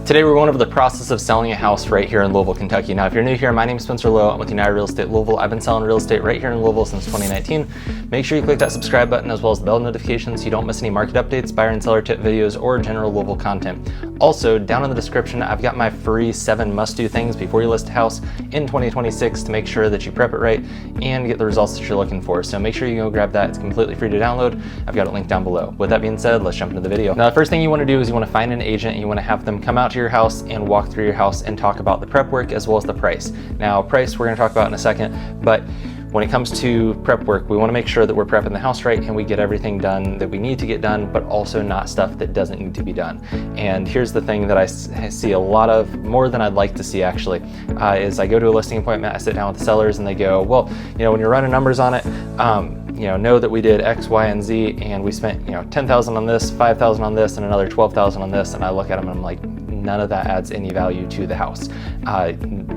Today we're going over the process of selling a house right here in Louisville, Kentucky. Now if you're new here, my name is Spencer Lowe. I'm with United Real Estate Louisville. I've been selling real estate right here in Louisville since 2019. Make sure you click that subscribe button as well as the bell notification so you don't miss any market updates, buyer and seller tip videos, or general Louisville content. Also, down in the description, I've got my free 7 must-do things before you list a house in 2026 to make sure that you prep it right and get the results that you're looking for. So make sure you go grab that. It's completely free to download. I've got it linked down below. With that being said, let's jump into the video. Now the first thing you want to do is you want to find an agent and you want to have them come out to your house and walk through your house and talk about the prep work as well as the price. Now price we're going to talk about in a second, but when it comes to prep work, we want to make sure that we're prepping the house right and we get everything done that we need to get done, but also not stuff that doesn't need to be done. And here's the thing that I see a lot of, more than I'd like to see actually, is I go to a listing appointment, I sit down with the sellers and they go, well, when you're running numbers on it, know that we did X, Y, and Z, and we spent, $10,000 on this, $5,000 on this, and another $12,000 on this, and I look at them and I'm like, none of that adds any value to the house.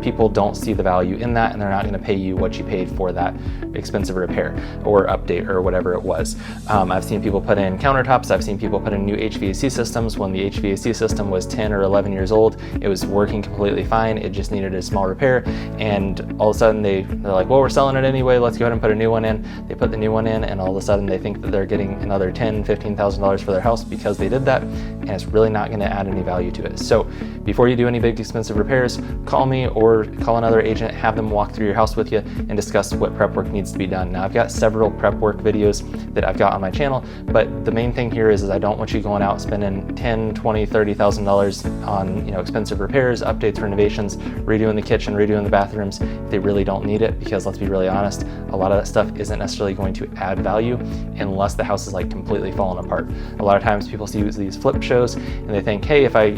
People don't see the value in that, and they're not going to pay you what you paid for that expensive repair or update or whatever it was. I've seen people put in countertops. I've seen people put in new HVAC systems when the HVAC system was 10 or 11 years old. It was working completely fine. It just needed a small repair, and all of a sudden they're like, well, we're selling it anyway. Let's go ahead and put a new one in. They put the new one in, and all of a sudden they think that they're getting another $10,000, $15,000 for their house because they did that, and it's really not going to add any value to it. So before you do any big expensive repairs, call me or call another agent, have them walk through your house with you and discuss what prep work needs to be done. Now I've got several prep work videos that I've got on my channel, but the main thing here is I don't want you going out spending $10,000, $20,000, $30,000 on expensive repairs, updates, renovations, redoing the kitchen, redoing the bathrooms if they really don't need it, because let's be really honest, a lot of that stuff isn't necessarily going to add value unless the house is like completely falling apart. A lot of times people see these flip shows and they think, hey, if I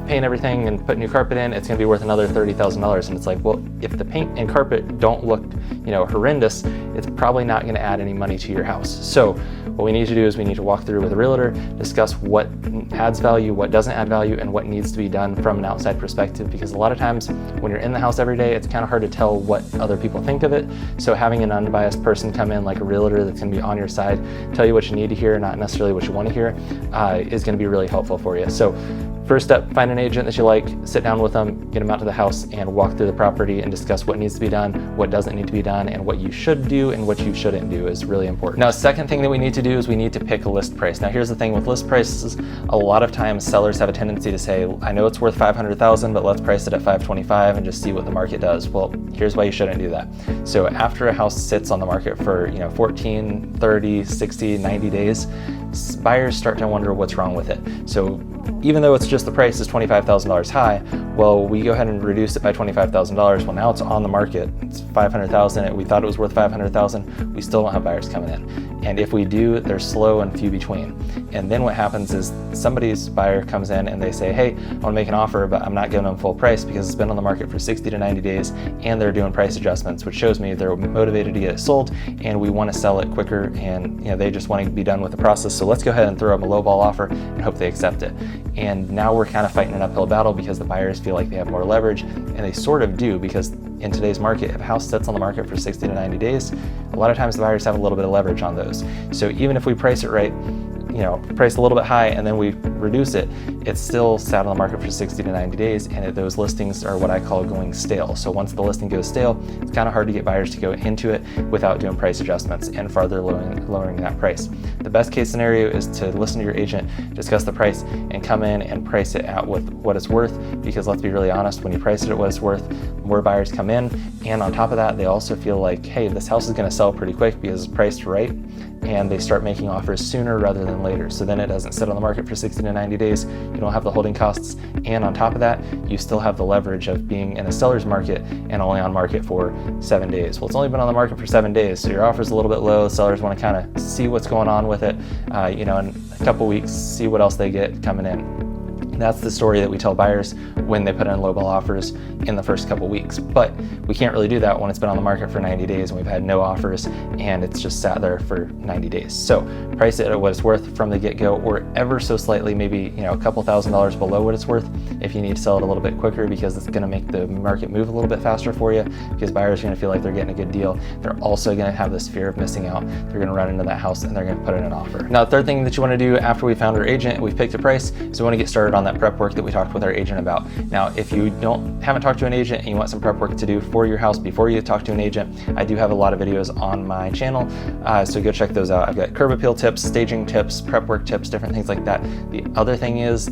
paint everything and put new carpet in, it's going to be worth another $30,000. And it's like, well, if the paint and carpet don't look, horrendous, it's probably not going to add any money to your house. So what we need to do is we need to walk through with a realtor, discuss what adds value, what doesn't add value, and what needs to be done from an outside perspective. Because a lot of times when you're in the house every day, it's kind of hard to tell what other people think of it. So having an unbiased person come in, like a realtor that's going to be on your side, tell you what you need to hear, not necessarily what you want to hear, is going to be really helpful for you. So first step, find an agent that you like, sit down with them, get them out to the house and walk through the property and discuss what needs to be done, what doesn't need to be done, and what you should do and what you shouldn't do is really important. Now, second thing that we need to do is we need to pick a list price. Now, here's the thing with list prices, a lot of times sellers have a tendency to say, I know it's worth $500,000, but let's price it at $525,000 and just see what the market does. Well, here's why you shouldn't do that. So after a house sits on the market for 14, 30, 60, 90 days, buyers start to wonder what's wrong with it. So even though it's just the price is $25,000 high, well, we go ahead and reduce it by $25,000. Well, now it's on the market. It's $500,000. We thought it was worth $500,000. We still don't have buyers coming in. And if we do, they're slow and few between. And then what happens is somebody's buyer comes in and they say, hey, I want to make an offer, but I'm not giving them full price because it's been on the market for 60 to 90 days and they're doing price adjustments, which shows me they're motivated to get it sold and we want to sell it quicker, and they just want to be done with the process. So let's go ahead and throw them a lowball offer and hope they accept it. And now we're kind of fighting an uphill battle because the buyers feel like they have more leverage, and they sort of do, because in today's market, if a house sits on the market for 60 to 90 days, a lot of times the buyers have a little bit of leverage on those. So even if we price it right, price a little bit high and then we reduce it, it's still sat on the market for 60 to 90 days, and those listings are what I call going stale. So once the listing goes stale, it's kind of hard to get buyers to go into it without doing price adjustments and farther lowering that price. The best case scenario is to listen to your agent, discuss the price, and come in and price it at with what it's worth, because let's be really honest, when you price it at what it's worth, more buyers come in, and on top of that, they also feel like, hey, this house is going to sell pretty quick because it's priced right, and they start making offers sooner rather than later. So then it doesn't sit on the market for 60 to 90 days. You don't have the holding costs. And on top of that, you still have the leverage of being in a seller's market and only on market for 7 days. Well, it's only been on the market for 7 days, so your offer's a little bit low. Sellers want to kind of see what's going on with it, in a couple weeks, see what else they get coming in. That's the story that we tell buyers when they put in lowball offers in the first couple weeks. But we can't really do that when it's been on the market for 90 days and we've had no offers and it's just sat there for 90 days. So price it at what it's worth from the get-go, or ever so slightly, maybe a couple $1,000s below what it's worth if you need to sell it a little bit quicker, because it's going to make the market move a little bit faster for you, because buyers are going to feel like they're getting a good deal. They're also going to have this fear of missing out. They're going to run into that house and they're going to put in an offer. Now, the third thing that you want to do after we found our agent and we've picked a price is we want to get started on on that prep work that we talked with our agent about. Now, if you haven't talked to an agent and you want some prep work to do for your house before you talk to an agent, I do have a lot of videos on my channel, so go check those out. I've got curb appeal tips, staging tips, prep work tips, different things like that. The other thing is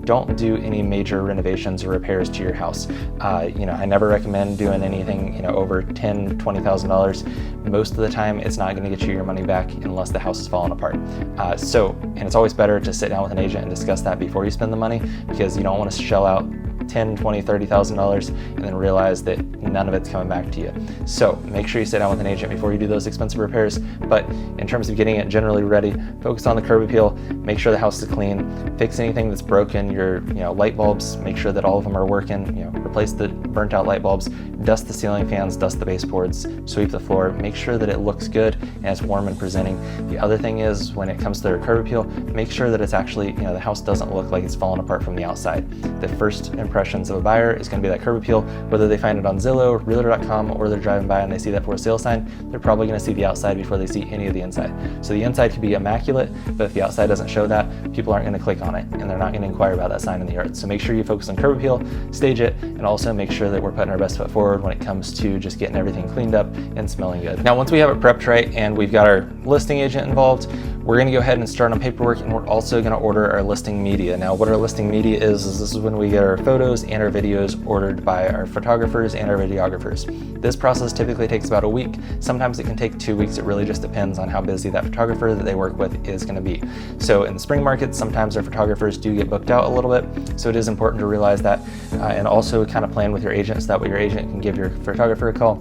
don't do any major renovations or repairs to your house. I never recommend doing anything over $10,000, $20,000. Most of the time, it's not going to get you your money back unless the house is falling apart. And it's always better to sit down with an agent and discuss that before you spend the money, because you don't want to shell out $10,000, $20,000, $30,000 and then realize that none of it's coming back to you. So make sure you sit down with an agent before you do those expensive repairs. But in terms of getting it generally ready, focus on the curb appeal, make sure the house is clean, fix anything that's broken, your light bulbs, make sure that all of them are working, replace the burnt out light bulbs, dust the ceiling fans, dust the baseboards, sweep the floor, make sure that it looks good and it's warm and presenting. The other thing is, when it comes to their curb appeal, make sure that it's actually, the house doesn't look like it's falling apart from the outside. The first impressions of a buyer is going to be that curb appeal. Whether they find it on Zillow, realtor.com, or they're driving by and they see that for sale sign, they're probably going to see the outside before they see any of the inside. So the inside could be immaculate, but if the outside doesn't show that, people aren't going to click on it and they're not going to inquire about that sign in the yard. So make sure you focus on curb appeal, stage it, and also make sure that we're putting our best foot forward when it comes to just getting everything cleaned up and smelling good. Now, once we have it prepped right and we've got our listing agent involved, we're going to go ahead and start on paperwork, and we're also going to order our listing media. Now, what our listing media is this is when we get our photos and our videos ordered by our photographers and our videographers. This process typically takes about a week. Sometimes it can take 2 weeks. It really just depends on how busy that photographer that they work with is going to be. So in the spring market, sometimes our photographers do get booked out a little bit. So it is important to realize that and also kind of plan with your agent, so that way your agent can give your photographer a call,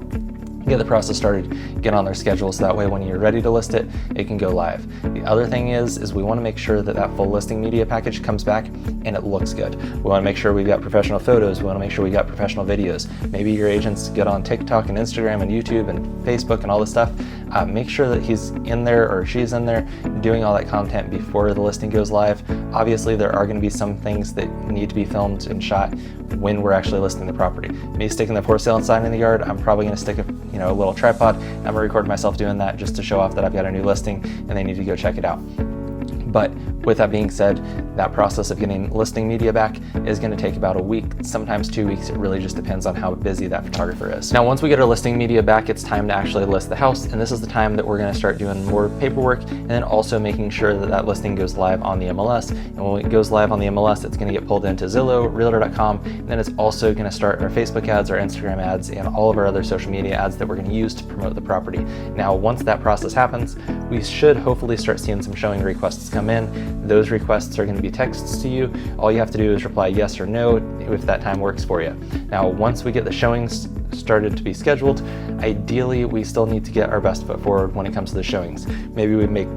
get the process started, get on their schedule, so that way when you're ready to list it, it can go live. The other thing is we want to make sure that that full listing media package comes back and it looks good. We want to make sure we've got professional photos. We want to make sure we got professional videos. Maybe your agents get on TikTok and Instagram and YouTube and Facebook and all this stuff. Make sure that he's in there or she's in there doing all that content before the listing goes live. Obviously, there are going to be some things that need to be filmed and shot when we're actually listing the property. Me sticking the for sale sign in the yard, I'm probably going to stick a little tripod. I'm going to record myself doing that just to show off that I've got a new listing and they need to go check it out. But with that being said, that process of getting listing media back is going to take about a week, sometimes 2 weeks. It really just depends on how busy that photographer is. Now, once we get our listing media back, it's time to actually list the house. And this is the time that we're going to start doing more paperwork and then also making sure that that listing goes live on the MLS. And when it goes live on the MLS, it's going to get pulled into Zillow, realtor.com, and then it's also going to start our Facebook ads, our Instagram ads, and all of our other social media ads that we're going to use to promote the property. Now, once that process happens, we should hopefully start seeing some showing requests come in. Those requests are going to be texts to you. All you have to do is reply yes or no if that time works for you. Now, once we get the showings started to be scheduled, ideally we still need to get our best foot forward when it comes to the showings. Maybe we make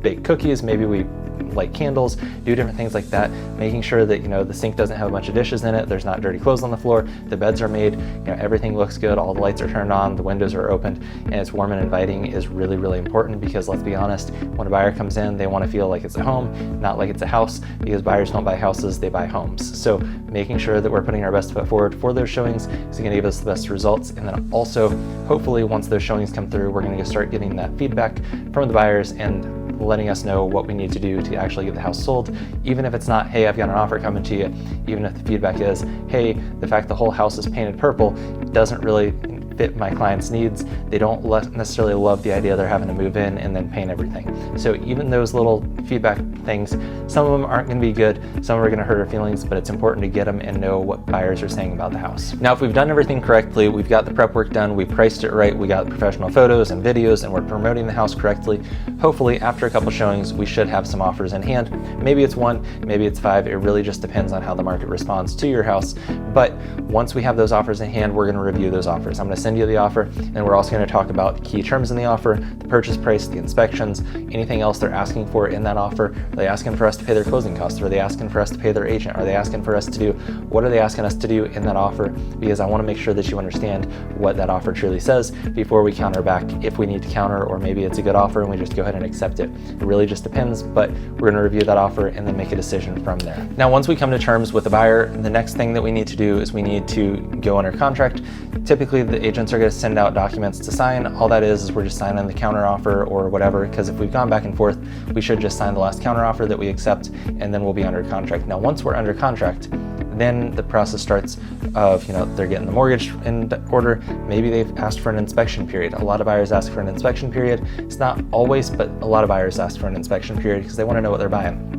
bake cookies, maybe we light candles, do different things like that, making sure that the sink doesn't have a bunch of dishes in it, there's not dirty clothes on the floor, the beds are made, everything looks good, all the lights are turned on, the windows are opened, and it's warm and inviting is really, really important, because let's be honest, when a buyer comes in, they want to feel like it's a home, not like it's a house, because buyers don't buy houses, they buy homes. So making sure that we're putting our best foot forward for those showings is going to give us the best results. And then also, hopefully, once those showings come through, we're going to start getting that feedback from the buyers and letting us know what we need to do to actually get the house sold. Even if it's not, hey, I've got an offer coming to you, even if the feedback is, hey, the fact the whole house is painted purple doesn't really fit my client's needs. They don't necessarily love the idea they're having to move in and then paint everything. So even those little feedback things, some of them aren't going to be good, some are going to hurt our feelings, but it's important to get them and know what buyers are saying about the house. Now, if we've done everything correctly, we've got the prep work done, we priced it right, we got professional photos and videos, and we're promoting the house correctly, hopefully after a couple showings, we should have some offers in hand. Maybe it's 1, maybe it's 5. It really just depends on how the market responds to your house. But once we have those offers in hand, we're going to review those offers. I'm going to send you the offer, and we're also going to talk about key terms in the offer, the purchase price, the inspections, anything else they're asking for in that offer. Are they asking for us to pay their closing costs? Are they asking for us to pay their agent? Are they asking for us to do, what are they asking us to do in that offer? Because I want to make sure that you understand what that offer truly says before we counter back if we need to counter, or maybe it's a good offer and we just go ahead and accept it. It really just depends, but we're going to review that offer and then make a decision from there. Now, once we come to terms with the buyer, the next thing that we need to do is we need to go under contract, typically the agents are going to send out documents to sign. All that is we're just signing the counteroffer or whatever, because if we've gone back and forth, we should just sign the last counteroffer that we accept, and then we'll be under contract. Now, once we're under contract, then the process starts of, they're getting the mortgage in order. Maybe they've asked for an inspection period. A lot of buyers ask for an inspection period. It's not always, but a lot of buyers ask for an inspection period because they want to know what they're buying.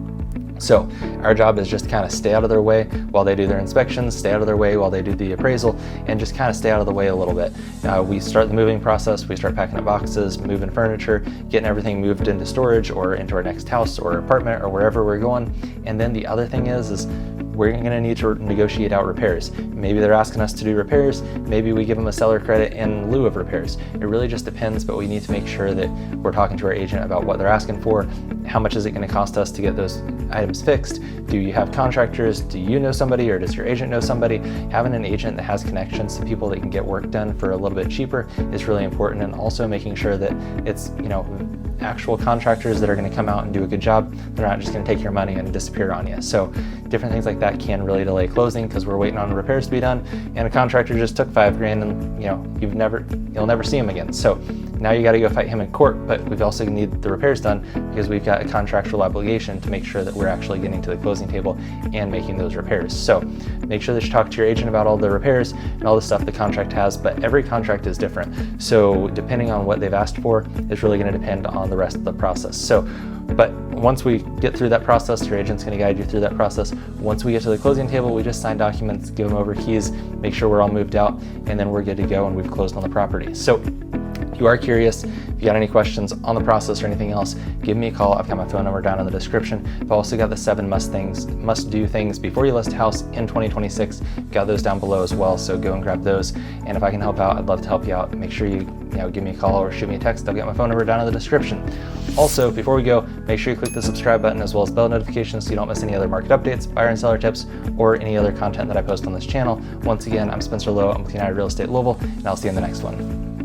So our job is just kind of stay out of their way while they do their inspections, stay out of their way while they do the appraisal, and just kind of stay out of the way a little bit. We start the moving process, we start packing up boxes, moving furniture, getting everything moved into storage or into our next house or apartment or wherever we're going. And then the other thing is we're gonna need to negotiate out repairs. Maybe they're asking us to do repairs, maybe we give them a seller credit in lieu of repairs. It really just depends, but we need to make sure that we're talking to our agent about what they're asking for. How much is it gonna cost us to get those items fixed? Do you have contractors? Do you know somebody, or does your agent know somebody? Having an agent that has connections to people that can get work done for a little bit cheaper is really important, and also making sure that it's, actual contractors that are going to come out and do a good job. They're not just going to take your money and disappear on you. So different things like that can really delay closing because we're waiting on repairs to be done, and a contractor just took $5,000 and you'll never see him again. So now you got to go fight him in court, but we've also need the repairs done because we've got a contractual obligation to make sure that we're actually getting to the closing table and making those repairs. So make sure that you talk to your agent about all the repairs and all the stuff the contract has, but every contract is different. So depending on what they've asked for is really going to depend on the rest of the process. But once we get through that process, your agent's going to guide you through that process. Once we get to the closing table, we just sign documents, give them over keys, make sure we're all moved out, and then we're good to go and we've closed on the property. So if you are curious, if you got any questions on the process or anything else, give me a call. I've got my phone number down in the description. I've also got the 7 must-do things before you list a house in 2026. Got those down below as well, so go and grab those. And if I can help out, I'd love to help you out. Make sure you give me a call or shoot me a text. I've got my phone number down in the description. Also, before we go, make sure you click the subscribe button as well as bell notifications so you don't miss any other market updates, buyer and seller tips, or any other content that I post on this channel. Once again, I'm Spencer Lowe. I'm with United Real Estate Louisville, and I'll see you in the next one.